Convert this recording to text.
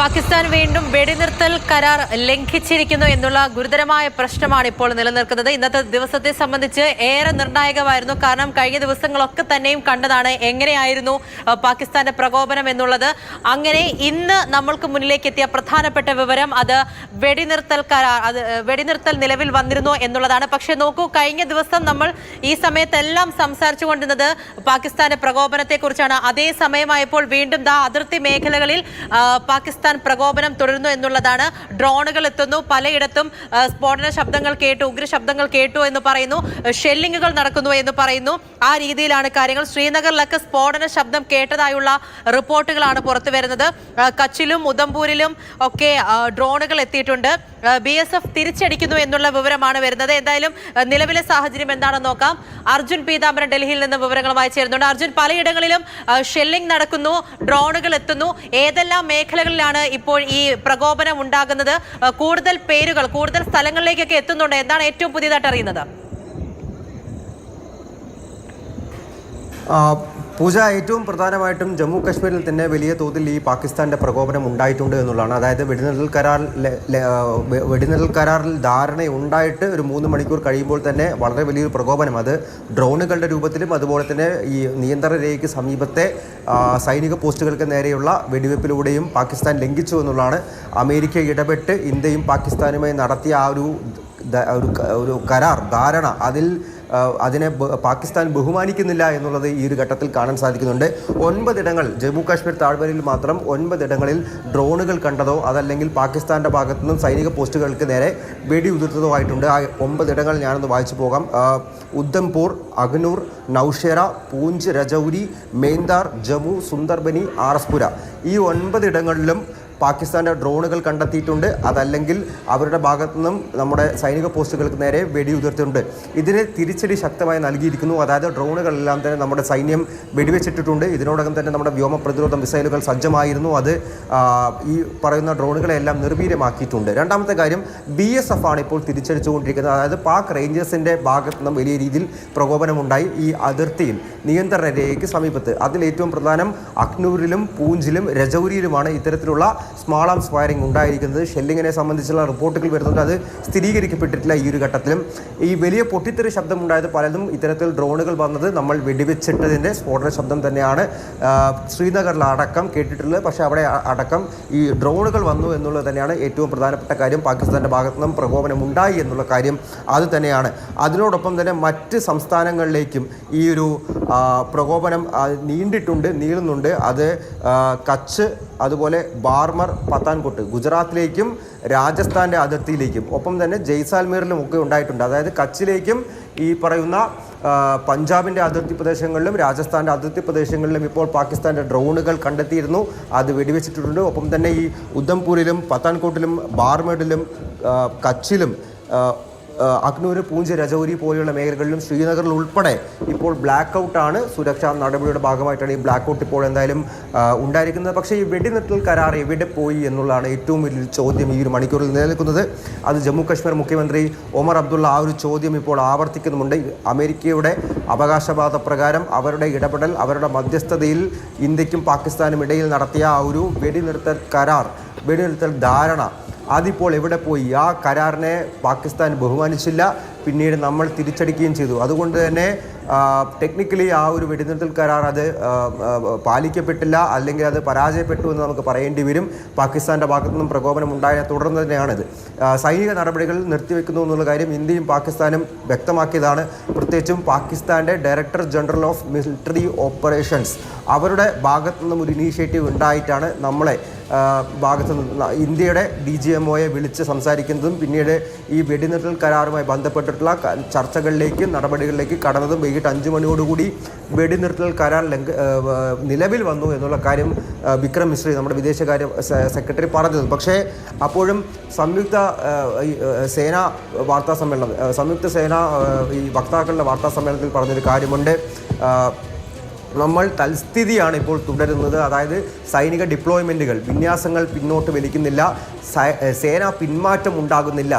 പാകിസ്ഥാൻ വീണ്ടും വെടിനിർത്തൽ കരാർ ലംഘിച്ചിരിക്കുന്നു എന്നുള്ള ഗുരുതരമായ പ്രശ്നമാണ് ഇപ്പോൾ നിലനിൽക്കുന്നത്. ഇന്നത്തെ ദിവസത്തെ സംബന്ധിച്ച് ഏറെ നിർണായകമായിരുന്നു. കാരണം കഴിഞ്ഞ ദിവസങ്ങളൊക്കെ തന്നെയും കണ്ടതാണ് എങ്ങനെയായിരുന്നു പാകിസ്ഥാന്റെ പ്രകോപനം എന്നുള്ളത്. അങ്ങനെ ഇന്ന് നമ്മൾക്ക് മുന്നിലേക്ക് എത്തിയ പ്രധാനപ്പെട്ട വിവരം അത് വെടിനിർത്തൽ നിലവിൽ വന്നിരുന്നു എന്നുള്ളതാണ്. പക്ഷെ നോക്കൂ, കഴിഞ്ഞ ദിവസം നമ്മൾ ഈ സമയത്തെല്ലാം സംസാരിച്ചു കൊണ്ടിരുന്നത് പാകിസ്ഥാന്റെ പ്രകോപനത്തെ കുറിച്ചാണ്. അതേ സമയമായപ്പോൾ വീണ്ടും അതിർത്തി മേഖലകളിൽ പാകിസ്ഥാൻ പ്രകോപനം തുടരുന്നു എന്നുള്ളതാണ്. ഡ്രോണുകൾ എത്തുന്നു, പലയിടത്തും സ്ഫോടന ശബ്ദങ്ങൾ കേട്ടു, ഉഗ്ര ശബ്ദങ്ങൾ കേട്ടു എന്ന് പറയുന്നു, ഷെല്ലിങ്ങുകൾ നടക്കുന്നു എന്ന് പറയുന്നു. ആ രീതിയിലാണ് കാര്യങ്ങൾ. ശ്രീനഗറിലൊക്കെ സ്ഫോടന ശബ്ദം കേട്ടതായുള്ള റിപ്പോർട്ടുകളാണ് പുറത്തു വരുന്നത്. കച്ചിലും ഉദംപൂരിലും ഒക്കെ ഡ്രോണുകൾ എത്തിയിട്ടുണ്ട്. BSF തിരിച്ചടിക്കുന്നു എന്നുള്ള വിവരമാണ് വരുന്നത്. എന്തായാലും നിലവിലെ സാഹചര്യം എന്താണെന്ന് നോക്കാം. അർജുൻ പീതാംബരൻ ഡൽഹിയിൽ നിന്ന് വിവരങ്ങളുമായി ചേരുന്നുണ്ട്. അർജുൻ, പലയിടങ്ങളിലും ഷെല്ലിംഗ് നടക്കുന്നു, ഡ്രോണുകൾ എത്തുന്നു. ഏതെല്ലാം മേഖലകളിലാണ് ഇപ്പോൾ ഈ പ്രകോപനം ഉണ്ടാകുന്നത്? കൂടുതൽ പേരുകൾ, കൂടുതൽ സ്ഥലങ്ങളിലേക്കൊക്കെ എത്തുന്നുണ്ട്. എന്താണ് ഏറ്റവും പുതിയതായിട്ട് അറിയുന്നത്? പൂജ, ഏറ്റവും പ്രധാനമായിട്ടും ജമ്മു കാശ്മീരിൽ തന്നെ വലിയ തോതിൽ ഈ പാകിസ്ഥാന്റെ പ്രകോപനം ഉണ്ടായിട്ടുണ്ട് എന്നുള്ളതാണ്. അതായത് വെടിനിർത്തൽ കരാറിൽ ധാരണയുണ്ടായിട്ട് ഒരു 3 മണിക്കൂർ കഴിയുമ്പോൾ തന്നെ വളരെ വലിയൊരു പ്രകോപനം, അത് ഡ്രോണുകളുടെ രൂപത്തിലും അതുപോലെ തന്നെ ഈ നിയന്ത്രണ രേഖയ്ക്ക് സമീപത്തെ സൈനിക പോസ്റ്റുകൾക്ക് നേരെയുള്ള വെടിവെപ്പിലൂടെയും പാകിസ്ഥാൻ ലംഘിച്ചു എന്നുള്ളതാണ്. അമേരിക്ക ഇടപെട്ട് ഇന്ത്യയും പാകിസ്ഥാനുമായി നടത്തിയ ആ ഒരു കരാർ ധാരണ, അതിനെ പാകിസ്ഥാൻ ബഹുമാനിക്കുന്നില്ല എന്നുള്ളത് ഈ ഒരു ഘട്ടത്തിൽ കാണാൻ സാധിക്കുന്നുണ്ട്. 9 ഇടങ്ങൾ, ജമ്മു കാശ്മീർ താഴ്വരയിൽ മാത്രം 9 ഇടങ്ങളിൽ ഡ്രോണുകൾ കണ്ടതോ അതല്ലെങ്കിൽ പാകിസ്ഥാൻ്റെ ഭാഗത്തു നിന്നും സൈനിക പോസ്റ്റുകൾക്ക് നേരെ വെടിയുതിർത്തതോ ആയിട്ടുണ്ട്. ആ 9 ഇടങ്ങൾ ഞാനൊന്ന് വായിച്ചു പോകാം. ഉദ്ധംപൂർ, അഖ്നൂർ, നൌഷേര, പൂഞ്ച്, രജൌരി, മേന്ദാർ, ജമ്മു, സുന്ദർബനി, ആർഎസ്പുര, ഈ 9 ഇടങ്ങളിലും പാകിസ്ഥാൻ്റെ ഡ്രോണുകൾ കണ്ടെത്തിയിട്ടുണ്ട്. അതല്ലെങ്കിൽ അവരുടെ ഭാഗത്തു നിന്നും നമ്മുടെ സൈനിക പോസ്റ്റുകൾക്ക് നേരെ വെടിയുതിർത്തിട്ടുണ്ട്. ഇതിന് തിരിച്ചടി ശക്തമായി നൽകിയിരിക്കുന്നു. അതായത് ഡ്രോണുകളെല്ലാം തന്നെ നമ്മുടെ സൈന്യം വെടിവെച്ചിട്ടിട്ടുണ്ട്. ഇതിനോടകം തന്നെ നമ്മുടെ വ്യോമ പ്രതിരോധ മിസൈലുകൾ സജ്ജമായിരുന്നു. അത് ഈ പറയുന്ന ഡ്രോണുകളെല്ലാം നിർവീര്യമാക്കിയിട്ടുണ്ട്. രണ്ടാമത്തെ കാര്യം, BSF ആണ് ഇപ്പോൾ തിരിച്ചടിച്ചുകൊണ്ടിരിക്കുന്നത്. അതായത് പാക് റേഞ്ചേഴ്സിൻ്റെ ഭാഗത്തു നിന്നും വലിയ രീതിയിൽ പ്രകോപനമുണ്ടായി ഈ അതിർത്തിയിൽ നിയന്ത്രണ രേഖയ്ക്ക് സമീപത്ത്. അതിൽ ഏറ്റവും പ്രധാനം അഖ്നൂരിലും പൂഞ്ചിലും രജൌരിയിലുമാണ് ഇത്തരത്തിലുള്ള സ്മാൾ ആംസ് ഫയറിംഗ് ഉണ്ടായിരിക്കുന്നത്. ഷെല്ലിങ്ങിനെ സംബന്ധിച്ചുള്ള റിപ്പോർട്ടുകൾ വരുന്നുണ്ട്. അത് സ്ഥിരീകരിക്കപ്പെട്ടിട്ടില്ല ഈ ഒരു ഘട്ടത്തിലും. ഈ വലിയ പൊട്ടിത്തെറി ശബ്ദം ഉണ്ടായത് പലതും ഇത്തരത്തിൽ ഡ്രോണുകൾ വന്നത് നമ്മൾ വെടിവെച്ചിട്ടതിൻ്റെ സ്ഫോടന ശബ്ദം തന്നെയാണ് ശ്രീനഗറിലടക്കം കേട്ടിട്ടുള്ളത്. പക്ഷേ അവിടെ അടക്കം ഈ ഡ്രോണുകൾ വന്നു എന്നുള്ളത് തന്നെയാണ് ഏറ്റവും പ്രധാനപ്പെട്ട കാര്യം. പാകിസ്ഥാൻ്റെ ഭാഗത്തു നിന്നും പ്രകോപനം ഉണ്ടായി എന്നുള്ള കാര്യം അത് തന്നെയാണ്. അതിനോടൊപ്പം തന്നെ മറ്റ് സംസ്ഥാനങ്ങളിലേക്കും ഈ ഒരു പ്രകോപനം നീളുന്നുണ്ട്. അത് കച്ച്, അതുപോലെ ബാർമർ, പത്താൻകോട്ട്, ഗുജറാത്തിലേക്കും രാജസ്ഥാൻ്റെ അതിർത്തിയിലേക്കും, ഒപ്പം തന്നെ ജയ്സാൽമീറിലും ഒക്കെ ഉണ്ടായിട്ടുണ്ട്. അതായത് കച്ചിലേക്കും ഈ പറയുന്ന പഞ്ചാബിൻ്റെ അതിർത്തി പ്രദേശങ്ങളിലും രാജസ്ഥാൻ്റെ അതിർത്തി പ്രദേശങ്ങളിലും ഇപ്പോൾ പാകിസ്ഥാൻ്റെ ഡ്രോണുകൾ കണ്ടെത്തിയിരുന്നു. അത് വെടിവെച്ചിട്ടുണ്ട്. ഒപ്പം തന്നെ ഈ ഉദ്ധംപൂരിലും പത്താൻകോട്ടിലും ബാർമേഡിലും കച്ചിലും അഖ്നൂർ, പൂഞ്ച്, രജൌരി പോലെയുള്ള മേഖലകളിലും ശ്രീനഗറിൽ ഉൾപ്പെടെ ഇപ്പോൾ ബ്ലാക്ക് ഔട്ടാണ്. സുരക്ഷാ നടപടിയുടെ ഭാഗമായിട്ടാണ് ഈ ബ്ലാക്ക് ഔട്ട് ഇപ്പോൾ എന്തായാലും ഉണ്ടായിരിക്കുന്നത്. പക്ഷേ ഈ വെടിനിർത്തൽ കരാർ എവിടെ പോയി എന്നുള്ളതാണ് ഏറ്റവും വലിയ ചോദ്യം ഈ ഒരു മണിക്കൂറിൽ നിലനിൽക്കുന്നത്. അത് ജമ്മു കാശ്മീർ മുഖ്യമന്ത്രി ഒമർ അബ്ദുള്ള ആ ഒരു ചോദ്യം ഇപ്പോൾ ആവർത്തിക്കുന്നുമുണ്ട്. അമേരിക്കയുടെ അവകാശവാദ പ്രകാരം അവരുടെ ഇടപെടൽ, അവരുടെ മധ്യസ്ഥതയിൽ ഇന്ത്യക്കും പാകിസ്ഥാനും ഇടയിൽ നടത്തിയ ആ ഒരു വെടിനിർത്തൽ ധാരണ, അതിപ്പോൾ എവിടെ പോയി? ആ കരാറിനെ പാകിസ്ഥാൻ ബഹുമാനിച്ചില്ല, പിന്നീട് നമ്മൾ തിരിച്ചടിക്കുകയും ചെയ്തു. അതുകൊണ്ട് തന്നെ ടെക്നിക്കലി ആ ഒരു വെടിനിർത്തൽ കരാർ അത് പാലിക്കപ്പെട്ടില്ല, അല്ലെങ്കിൽ അത് പരാജയപ്പെട്ടു എന്ന് നമുക്ക് പറയേണ്ടി വരും. പാകിസ്ഥാൻ്റെ ഭാഗത്തു നിന്നും പ്രകോപനം ഉണ്ടായതിനെ തുടർന്ന് തന്നെയാണിത്. സൈനിക നടപടികൾ നിർത്തിവെക്കുന്നു എന്നുള്ള കാര്യം ഇന്ത്യയും പാകിസ്ഥാനും വ്യക്തമാക്കിയതാണ്. പ്രത്യേകിച്ചും പാകിസ്ഥാൻ്റെ director general of military operations, അവരുടെ ഭാഗത്തു നിന്നും ഒരു ഇനീഷ്യേറ്റീവ് ഉണ്ടായിട്ടാണ് നമ്മളെ ഭാഗത്ത് നിന്ന് ഇന്ത്യയുടെ DGMOയെ വിളിച്ച് സംസാരിക്കുന്നതും പിന്നീട് ഈ വെടിനിർത്തൽ കരാറുമായി ബന്ധപ്പെട്ടിട്ടുള്ള ചർച്ചകളിലേക്ക്, നടപടികളിലേക്ക് കടന്നതും. വൈകിട്ട് 5 മണിയോടുകൂടി വെടിനിർത്തൽ കരാർ നിലവിൽ വന്നു എന്നുള്ള കാര്യം വിക്രം മിശ്രി, നമ്മുടെ വിദേശകാര്യ സെക്രട്ടറി, പറഞ്ഞത്. പക്ഷേ അപ്പോഴും സംയുക്ത സേനാ ഈ വക്താക്കളുടെ വാർത്താ സമ്മേളനത്തിൽ പറഞ്ഞൊരു കാര്യമുണ്ട്. നമ്മൾ തൽസ്ഥിതിയാണ് ഇപ്പോൾ തുടരുന്നത്. അതായത് സൈനിക ഡിപ്ലോയ്മെൻറ്റുകൾ, വിന്യാസങ്ങൾ പിന്നോട്ട് വലിക്കുന്നില്ല, സേനാ പിന്മാറ്റം ഉണ്ടാകുന്നില്ല.